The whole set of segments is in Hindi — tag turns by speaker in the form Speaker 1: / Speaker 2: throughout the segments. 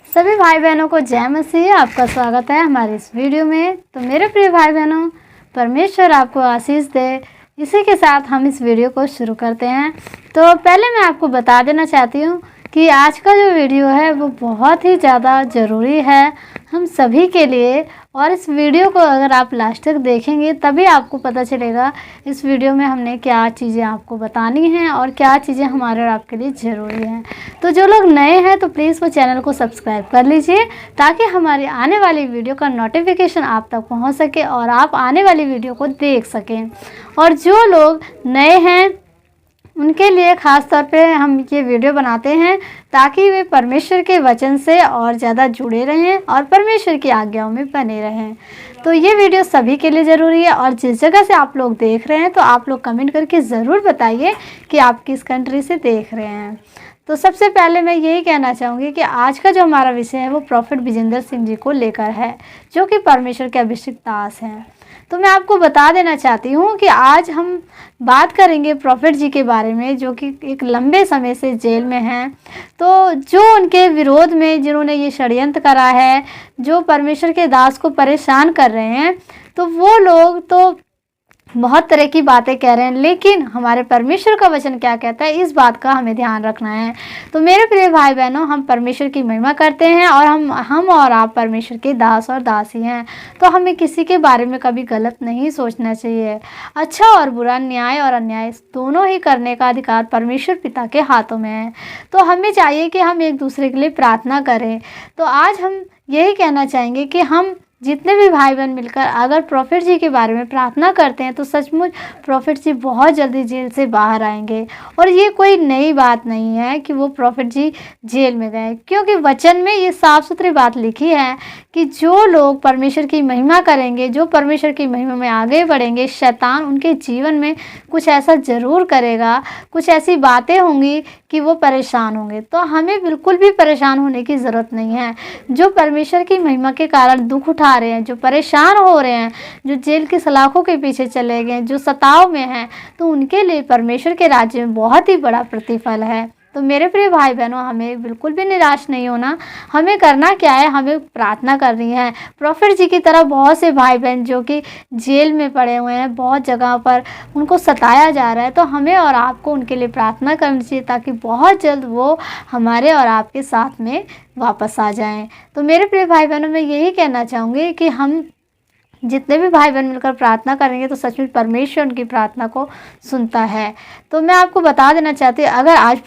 Speaker 1: सभी भाई बहनों को जय मसीह। आपका स्वागत है हमारे इस वीडियो में। तो मेरे प्रिय भाई बहनों, परमेश्वर आपको आशीष दे। इसी के साथ हम इस वीडियो को शुरू करते हैं। तो पहले मैं आपको बता देना चाहती हूँ कि आज का जो वीडियो है वो बहुत ही ज़्यादा ज़रूरी है हम सभी के लिए। और इस वीडियो को अगर आप लास्ट तक देखेंगे तभी आपको पता चलेगा इस वीडियो में हमने क्या चीज़ें आपको बतानी हैं और क्या चीज़ें हमारे और आपके लिए ज़रूरी हैं। तो जो लोग नए हैं तो प्लीज़ वो चैनल को सब्सक्राइब कर लीजिए ताकि हमारी आने वाली वीडियो का नोटिफिकेशन आप तक पहुंच सके और आप आने वाली वीडियो को देख सकें। और जो लोग नए हैं उनके लिए ख़ास तौर पे हम ये वीडियो बनाते हैं ताकि वे परमेश्वर के वचन से और ज़्यादा जुड़े रहें और परमेश्वर की आज्ञाओं में बने रहें। तो ये वीडियो सभी के लिए ज़रूरी है। और जिस जगह से आप लोग देख रहे हैं तो आप लोग कमेंट करके ज़रूर बताइए कि आप किस कंट्री से देख रहे हैं। तो सबसे पहले मैं यही कहना चाहूँगी कि आज का जो हमारा विषय है वो प्रॉफिट विजेंद्र सिंह जी को लेकर है, जो कि परमेश्वर के अभिषिक्त दास हैं। तो मैं आपको बता देना चाहती हूँ कि आज हम बात करेंगे प्रॉफिट जी के बारे में, जो कि एक लंबे समय से जेल में हैं। तो जो उनके विरोध में जिन्होंने ये षड्यंत्र करा है, जो परमेश्वर के दास को परेशान कर रहे हैं, तो वो लोग तो बहुत तरह की बातें कह रहे हैं, लेकिन हमारे परमेश्वर का वचन क्या कहता है इस बात का हमें ध्यान रखना है। तो मेरे प्रिय भाई बहनों, हम परमेश्वर की महिमा करते हैं और हम और आप परमेश्वर के दास और दासी हैं। तो हमें किसी के बारे में कभी गलत नहीं सोचना चाहिए। अच्छा और बुरा, न्याय और अन्याय दोनों ही करने का अधिकार परमेश्वर पिता के हाथों में है। तो हमें चाहिए कि हम एक दूसरे के लिए प्रार्थना करें। तो आज हम यही कहना चाहेंगे कि हम जितने भी भाई बहन मिलकर अगर प्रॉफिट जी के बारे में प्रार्थना करते हैं तो सचमुच प्रॉफिट जी बहुत जल्दी जेल से बाहर आएंगे। और ये कोई नई बात नहीं है कि वो प्रॉफिट जी जेल में गए, क्योंकि वचन में ये साफ सुथरी बात लिखी है कि जो लोग परमेश्वर की महिमा करेंगे, जो परमेश्वर की महिमा में आगे बढ़ेंगे, शैतान उनके जीवन में कुछ ऐसा ज़रूर करेगा, कुछ ऐसी बातें होंगी कि वो परेशान होंगे। तो हमें बिल्कुल भी परेशान होने की ज़रूरत नहीं है। जो परमेश्वर की महिमा के कारण दुख उठा रहे हैं, जो परेशान हो रहे हैं, जो जेल की सलाखों के पीछे चले गए, जो सताव में हैं, तो उनके लिए परमेश्वर के राज्य में बहुत ही बड़ा प्रतिफल है। तो मेरे प्रिय भाई बहनों, हमें बिल्कुल भी निराश नहीं होना। हमें करना क्या है, हमें प्रार्थना करनी है। प्रॉफिट जी की तरह बहुत से भाई बहन जो कि जेल में पड़े हुए हैं, बहुत जगह पर उनको सताया जा रहा है, तो हमें और आपको उनके लिए प्रार्थना करनी चाहिए ताकि बहुत जल्द वो हमारे और आपके साथ में वापस आ जाएं। तो मेरे प्रिय भाई बहनों, मैं यही कहना चाहूँगी कि हम जितने भी भाई बहन मिलकर प्रार्थना करेंगे तो सचमुच परमेश्वर उनकी प्रार्थना को सुनता है। तो मैं आपको बता देना चाहती हूँ, अगर आज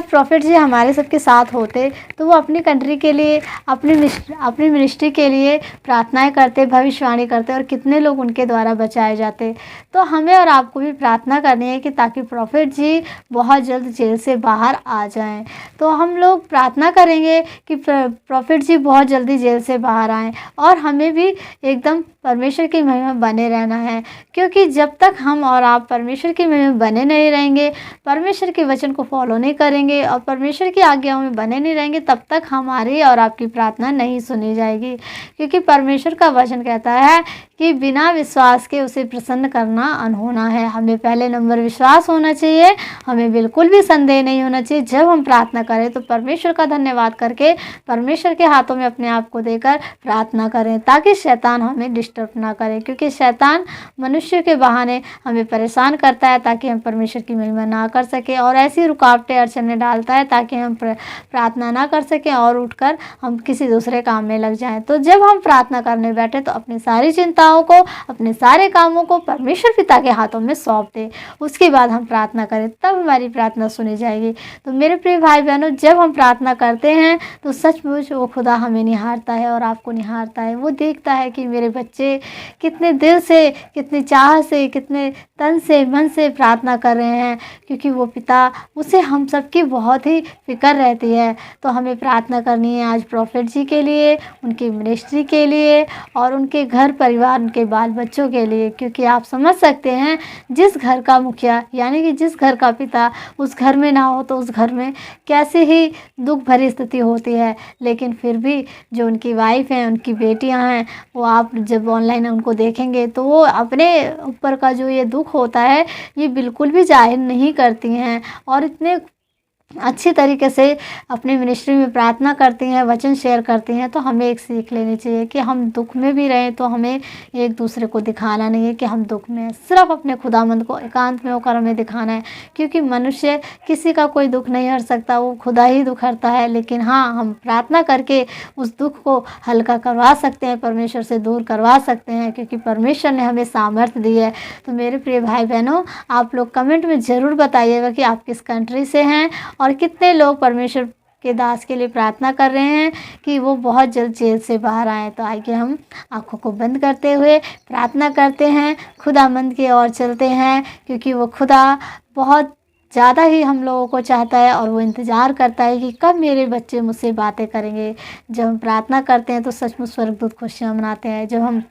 Speaker 1: प्रॉफिट जी हमारे सबके साथ होते तो वो अपनी कंट्री के लिए, अपनी मिनिस्ट्री के लिए प्रार्थनाएं करते, भविष्यवाणी करते और कितने लोग उनके द्वारा बचाए जाते। तो हमें और आपको भी प्रार्थना करनी है कि ताकि प्रॉफिट जी बहुत जल्द जेल से बाहर आ जाएं। तो हम लोग प्रार्थना करेंगे कि प्रॉफिट जी बहुत जल्दी जेल से बाहर आएँ और हमें भी एकदम परमेश्वर की महिमा बने रहना है। क्योंकि जब तक हम और आप परमेश्वर की महिमा बने नहीं रहेंगे, परमेश्वर के वचन को फॉलो नहीं करेंगे और परमेश्वर की आज्ञाओं में बने नहीं रहेंगे, तब तक हमारी और आपकी प्रार्थना नहीं सुनी जाएगी। क्योंकि परमेश्वर का वचन कहता है कि बिना विश्वास के उसे प्रसन्न करना अनहोना है। हमें पहले नंबर विश्वास होना चाहिए, हमें बिल्कुल भी संदेह नहीं होना चाहिए। जब हम प्रार्थना करें तो परमेश्वर का धन्यवाद करके परमेश्वर के हाथों में अपने आप को देकर प्रार्थना करें ताकि शैतान हमें डिस्टर्ब ना करे। क्योंकि शैतान मनुष्य के बहाने हमें परेशान करता है ताकि हम परमेश्वर की महिमा ना कर सके, और ऐसी रुकावटें अड़चनें डालता है ताकि हम प्रार्थना ना कर सकें और उठकर हम किसी दूसरे काम में लग जाएं। तो जब हम प्रार्थना करने बैठे तो अपनी सारी चिंताओं को, अपने सारे कामों को परमेश्वर पिता के हाथों में सौंप दें। उसके बाद हम प्रार्थना करें, तब हमारी प्रार्थना सुनी जाएगी। तो मेरे प्रिय भाई बहनों, जब हम प्रार्थना करते हैं तो सचमुच वो खुदा हमें निहारता है और आपको निहारता है। वो देखता है कि मेरे बच्चे कितने दिल से, कितनी चाह से, कितने तन से, मन से प्रार्थना कर रहे हैं, क्योंकि वो पिता, उसे हम सबकी बहुत ही फिक्र रहती है। तो हमें प्रार्थना करनी है आज प्रॉफिट जी के लिए, उनकी मिनिस्ट्री के लिए और उनके घर परिवार, उनके बाल बच्चों के लिए। क्योंकि आप समझ सकते हैं, जिस घर का मुखिया यानी कि जिस घर का पिता उस घर में ना हो तो उस घर में कैसे ही दुख भरी स्थिति होती है। लेकिन फिर भी जो उनकी वाइफ हैं, उनकी बेटियां हैं, वो आप जब ऑनलाइन उनको देखेंगे तो वो अपने ऊपर का जो ये दुख होता है ये बिल्कुल भी जाहिर नहीं करती हैं और इतने अच्छी तरीके से अपनी मिनिस्ट्री में प्रार्थना करती हैं, वचन शेयर करती हैं, तो हमें एक सीख लेनी चाहिए कि हम दुख में भी रहें तो हमें एक दूसरे को दिखाना नहीं है कि हम दुख में हैं। सिर्फ अपने खुदावंद को एकांत में होकर हमें दिखाना है, क्योंकि मनुष्य किसी का कोई दुख नहीं हर सकता, वो खुदा ही दुख हरता है। लेकिन हाँ, हम प्रार्थना करके उस दुख को हल्का करवा सकते हैं, परमेश्वर से दूर करवा सकते हैं, क्योंकि परमेश्वर ने हमें सामर्थ्य दी है। तो मेरे प्रिय भाई बहनों, आप लोग कमेंट में ज़रूर बताइएगा कि आप किस कंट्री से हैं और कितने लोग परमेश्वर के दास के लिए प्रार्थना कर रहे हैं कि वो बहुत जल्द जेल से बाहर आए। तो आइए हम आंखों को बंद करते हुए प्रार्थना करते हैं, खुदावंद की ओर चलते हैं, क्योंकि वो खुदा बहुत ज़्यादा ही हम लोगों को चाहता है और वो इंतज़ार करता है कि कब मेरे बच्चे मुझसे बातें करेंगे। जब हम प्रार्थना करते हैं तो सचमुच स्वर्गदूत खुशियाँ मनाते हैं। जब हम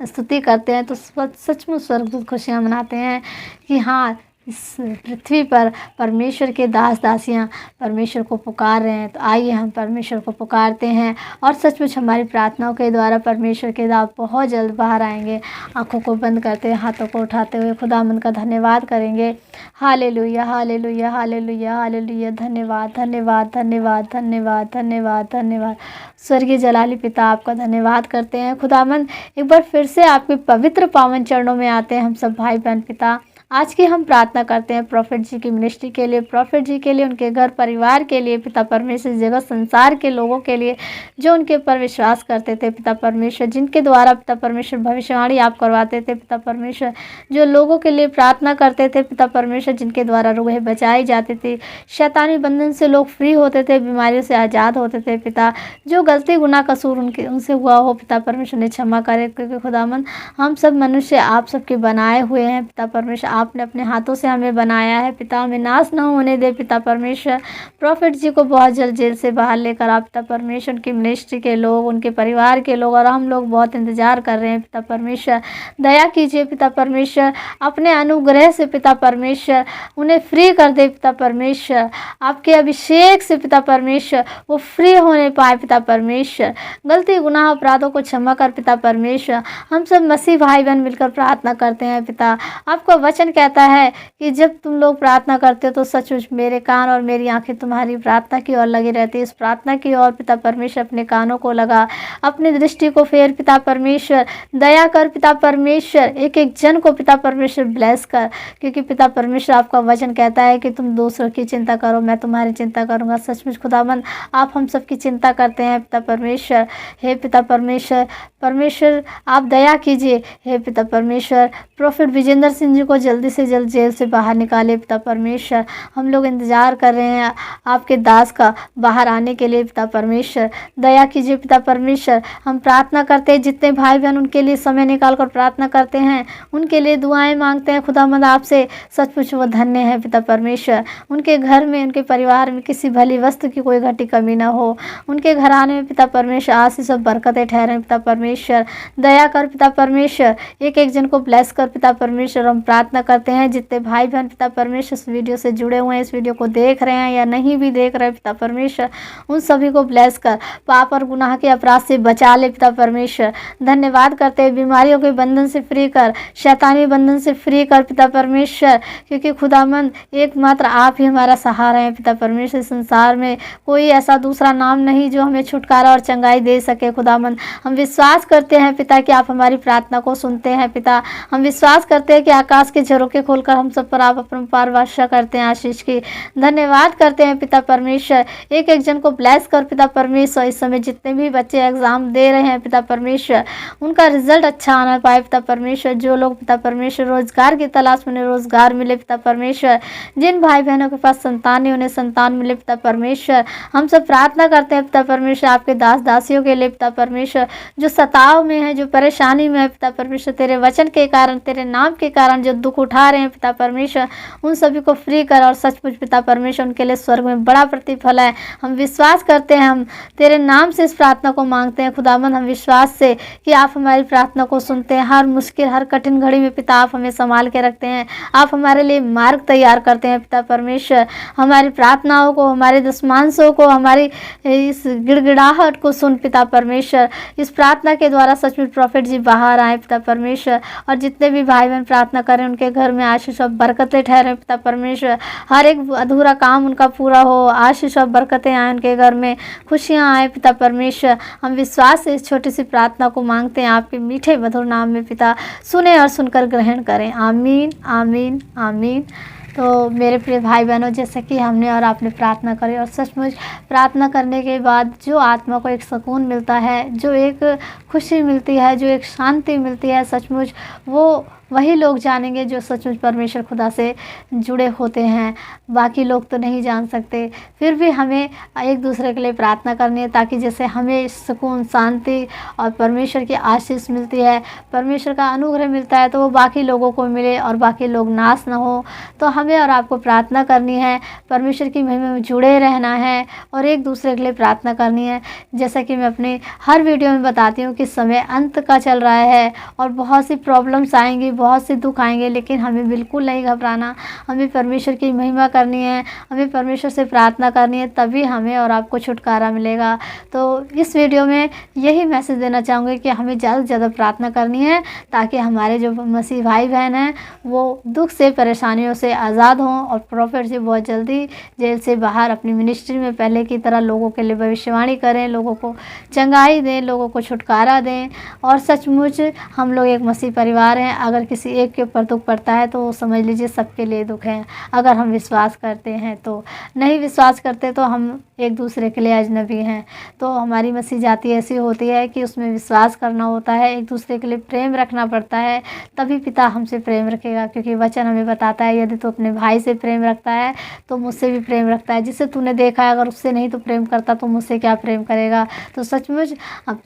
Speaker 1: स्तुति करते हैं तो सचमुच स्वर्गदूत खुशियाँ मनाते हैं कि हाँ, इस पृथ्वी पर परमेश्वर के दास दासियाँ परमेश्वर को पुकार रहे हैं। तो आइए हम परमेश्वर को पुकारते हैं और सचमुच हमारी प्रार्थनाओं के द्वारा परमेश्वर के दास बहुत जल्द बाहर आएंगे। आंखों को बंद करते हुए, हाथों को उठाते हुए खुदावंद का धन्यवाद करेंगे। Hallelujah, hallelujah, hallelujah, hallelujah. धन्यवाद, धन्यवाद, धन्यवाद, धन्यवाद, धन्यवाद, धन्यवाद। स्वर्गीय जलाली पिता, आपका धन्यवाद करते हैं खुदावंद। एक बार फिर से आपके पवित्र पावन चरणों में आते हैं हम सब भाई बहन। पिता, आज की हम प्रार्थना करते हैं प्रॉफिट जी की मिनिस्ट्री के लिए, प्रॉफिट जी के लिए, उनके घर परिवार के लिए, पिता परमेश्वर, जगत संसार के लोगों के लिए जो उनके ऊपर विश्वास करते थे, पिता परमेश्वर, जिनके द्वारा पिता परमेश्वर भविष्यवाणी आप करवाते थे, पिता परमेश्वर, जो लोगों के लिए प्रार्थना करते थे, पिता परमेश्वर, जिनके द्वारा रूहें बचाई जाती थी, शैतानी बंधन से लोग फ्री होते थे, बीमारियों से आज़ाद होते थे। पिता, जो गलती गुनाह कसूर उनसे हुआ हो, पिता परमेश्वर ने क्षमा करे, क्योंकि खुदावंद हम सब मनुष्य आप सबके बनाए हुए हैं। पिता परमेश्वर, आपने अपने हाथों से हमें बनाया है। पिता, हमें नाश न होने दे। पिता परमेश्वर, प्रॉफिट जी को बहुत जल्द जेल से बाहर लेकर आप, पिता परमेश्वर, उनकी मिनिस्ट्री के लोग, उनके परिवार के लोग और हम लोग बहुत इंतजार कर रहे हैं। पिता परमेश्वर, दया कीजिए। पिता परमेश्वर, अपने अनुग्रह से पिता परमेश्वर उन्हें फ्री कर दे। पिता परमेश्वर, आपके अभिषेक से पिता परमेश्वर वो फ्री होने पाए। पिता परमेश्वर, गलती गुनाह अपराधों को क्षमा कर। पिता परमेश्वर, हम सब मसीह भाई बहन मिलकर प्रार्थना करते हैं। पिता, आपका वचन कहता है कि जब तुम लोग प्रार्थना करते हो तो सचमुच मेरे कान और मेरी आंखें तुम्हारी प्रार्थना की ओर लगी रहती है। इस प्रार्थना की ओर पिता परमेश्वर अपने कानों को लगा, अपनी दृष्टि को फेर। पिता परमेश्वर, दया कर। पिता परमेश्वर, एक एक जन को पिता परमेश्वर ब्लेस कर, क्योंकि पिता परमेश्वर आपका वचन कहता है कि तुम दूसरों की चिंता करो, मैं तुम्हारी चिंता करूंगा। सचमुच खुदावंद, आप हम सबकी चिंता करते हैं। पिता परमेश्वर, हे पिता परमेश्वर, परमेश्वर आप दया कीजिए। हे पिता परमेश्वर, प्रॉफिट विजेंद्र सिंह जी को जल्दी से जल्द जेल से बाहर निकाले। पिता परमेश्वर, हम लोग इंतजार कर रहे हैं आपके दास का बाहर आने के लिए। पिता परमेश्वर, दया कीजिए। पिता परमेश्वर, हम प्रार्थना करते हैं, जितने भाई बहन उनके लिए समय निकाल कर प्रार्थना करते हैं, उनके लिए दुआएं मांगते हैं खुदावंद आपसे, सचमुच वो धन्य है। पिता परमेश्वर, उनके घर में, उनके परिवार में किसी भली वस्तु की कोई घटी कमी ना हो, उनके घराने में पिता परमेश्वर आशीष और बरकतें ठहरें। पिता परमेश्वर, दया कर। पिता परमेश्वर, एक एक जन को ब्लेस कर। पिता परमेश्वर, हम प्रार्थना करते हैं जितने भाई बहन पिता परमेश्वर इस वीडियो से जुड़े हुए हैं, इस वीडियो को देख रहे हैं या नहीं भी देख रहे हैं, पिता परमेश्वर उन सभी को ब्लेस कर, पाप और गुनाह के अपराध से बचा ले। पिता परमेश्वर, धन्यवाद करते हैं, बीमारियों के बंधन से फ्री कर, शैतानी बंधन से फ्री कर। पिता परमेश्वर, क्योंकि खुदावंद एकमात्र आप ही हमारा सहारा है। पिता परमेश्वर, संसार में कोई ऐसा दूसरा नाम नहीं जो हमें छुटकारा और चंगाई दे सके। खुदावंद, हम विश्वास करते हैं पिता कि आप हमारी प्रार्थना को सुनते हैं। पिता, हम विश्वास करते हैं कि आकाश के झरोखे खोलकर हम सब पर आप अपना पार वर्षा करते हैं आशीष की। धन्यवाद करते हैं पिता परमेश्वर, एक एक जन को ब्लेस कर। पिता परमेश्वर, इस समय जितने भी बच्चे एग्जाम दे रहे हैं पिता परमेश्वर, उनका रिजल्ट अच्छा आना पाए। पिता परमेश्वर, जो लोग पिता परमेश्वर रोजगार की तलाश में, उन्हें रोजगार मिले। पिता परमेश्वर, जिन भाई बहनों के पास संतान है उन्हें संतान मिले। पिता परमेश्वर, हम सब प्रार्थना करते हैं पिता परमेश्वर आपके दास दासियों के लिए। पिता परमेश्वर, जो सताव में है, जो परेशानी में है, पिता परमेश्वर तेरे वचन के कारण, तेरे नाम के कारण जो दुख उठा रहे हैं पिता परमेश्वर, उन सभी को फ्री कर। और सचमुच पिता परमेश्वर, उनके लिए स्वर्ग में बड़ा प्रतिफल है। हम विश्वास करते हैं, हम तेरे नाम से इस प्रार्थना को मांगते हैं खुदावंद, हम विश्वास से कि आप हमारी प्रार्थना को सुनते हैं। हर मुश्किल, हर कठिन घड़ी में पिता आप हमें संभाल के रखते हैं, आप हमारे लिए मार्ग तैयार करते हैं। पिता परमेश्वर, हमारी प्रार्थनाओं को, हमारे दुश्मनों को, हमारी इस गिड़गिड़ाहट को सुन। पिता परमेश्वर, इस प्रार्थना के द्वारा सचमुच प्रॉफिट जी बाहर आए। पिता परमेश्वर, और जितने भी भाई बहन प्रार्थना करें उनके उनके घर में आशीष और बरकतें ठहरे पिता परमेश्वर। हर एक अधूरा काम उनका पूरा हो, आशीष और बरकतें आए उनके घर में, खुशियाँ आए पिता परमेश्वर। हम विश्वास से इस छोटी सी प्रार्थना को मांगते हैं आपके मीठे मधुर नाम में पिता, सुने और सुनकर ग्रहण करें। आमीन आमीन आमीन। तो मेरे प्रिय भाई बहनों, जैसे कि हमने और आपने प्रार्थना करी और सचमुच प्रार्थना करने के बाद जो आत्मा को एक सुकून मिलता है, जो एक खुशी मिलती है, जो एक शांति मिलती है, सचमुच वो वही लोग जानेंगे जो सचमुच परमेश्वर खुदा से जुड़े होते हैं। बाकी लोग तो नहीं जान सकते। फिर भी हमें एक दूसरे के लिए प्रार्थना करनी है, ताकि जैसे हमें सुकून, शांति और परमेश्वर की आशीष मिलती है, परमेश्वर का अनुग्रह मिलता है, तो वो बाकी लोगों को मिले और बाकी लोग नाश ना हो। तो हमें और आपको प्रार्थना करनी है, परमेश्वर की महिमा में जुड़े रहना है और एक दूसरे के लिए प्रार्थना करनी है। जैसा कि मैं अपने हर वीडियो में बताती हूँ कि समय अंत का चल रहा है और बहुत सी प्रॉब्लम्स आएंगी, बहुत से दुख आएंगे, लेकिन हमें बिल्कुल नहीं घबराना। हमें परमेश्वर की महिमा करनी है, हमें परमेश्वर से प्रार्थना करनी है, तभी हमें और आपको छुटकारा मिलेगा। तो इस वीडियो में यही मैसेज देना चाहूँगी कि हमें ज़्यादा से ज़्यादा प्रार्थना करनी है, ताकि हमारे जो मसीह भाई बहन हैं वो दुख से, परेशानियों से आज़ाद हों और प्रॉफिट से बहुत जल्दी जेल से बाहर अपनी मिनिस्ट्री में पहले की तरह लोगों के लिए भविष्यवाणी करें, लोगों को चंगाई दें, लोगों को छुटकारा दें। और सचमुच हम लोग एक मसीह परिवार हैं। अगर किसी एक के ऊपर दुख पड़ता है तो समझ लीजिए सबके लिए दुख है, अगर हम विश्वास करते हैं तो। नहीं विश्वास करते तो हम एक दूसरे के लिए अजनबी हैं। तो हमारी मसीह जाति ऐसी होती है कि उसमें विश्वास करना होता है, एक दूसरे के लिए प्रेम रखना पड़ता है, तभी पिता हमसे प्रेम रखेगा। क्योंकि वचन हमें बताता है, यदि तू अपने भाई से प्रेम रखता है तो मुझसे भी प्रेम रखता है। जिसे तूने देखा है, अगर उससे नहीं तो प्रेम करता तो मुझसे क्या प्रेम करेगा। तो सचमुच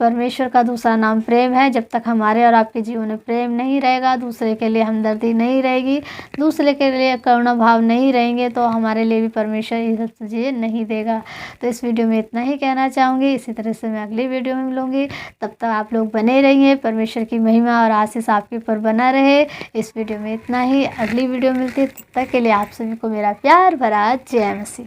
Speaker 1: परमेश्वर का दूसरा नाम प्रेम है। जब तक हमारे और आपके जीवन में प्रेम नहीं रहेगा, दूसरे के लिए हमदर्दी नहीं रहेगी, दूसरे के लिए करुणा भाव नहीं रहेंगे, तो हमारे लिए भी परमेश्वर ये सब चीज़ें नहीं देगा। तो इस वीडियो में इतना ही कहना चाहूँगी। इसी तरह से मैं अगली वीडियो में मिलूँगी। तब तक आप लोग बने रहिए। परमेश्वर की महिमा और आशीष आपके ऊपर बना रहे। इस वीडियो में इतना ही, अगली वीडियो मिलती है। तब तक के लिए आप सभी को मेरा प्यार भरा जय मसीह।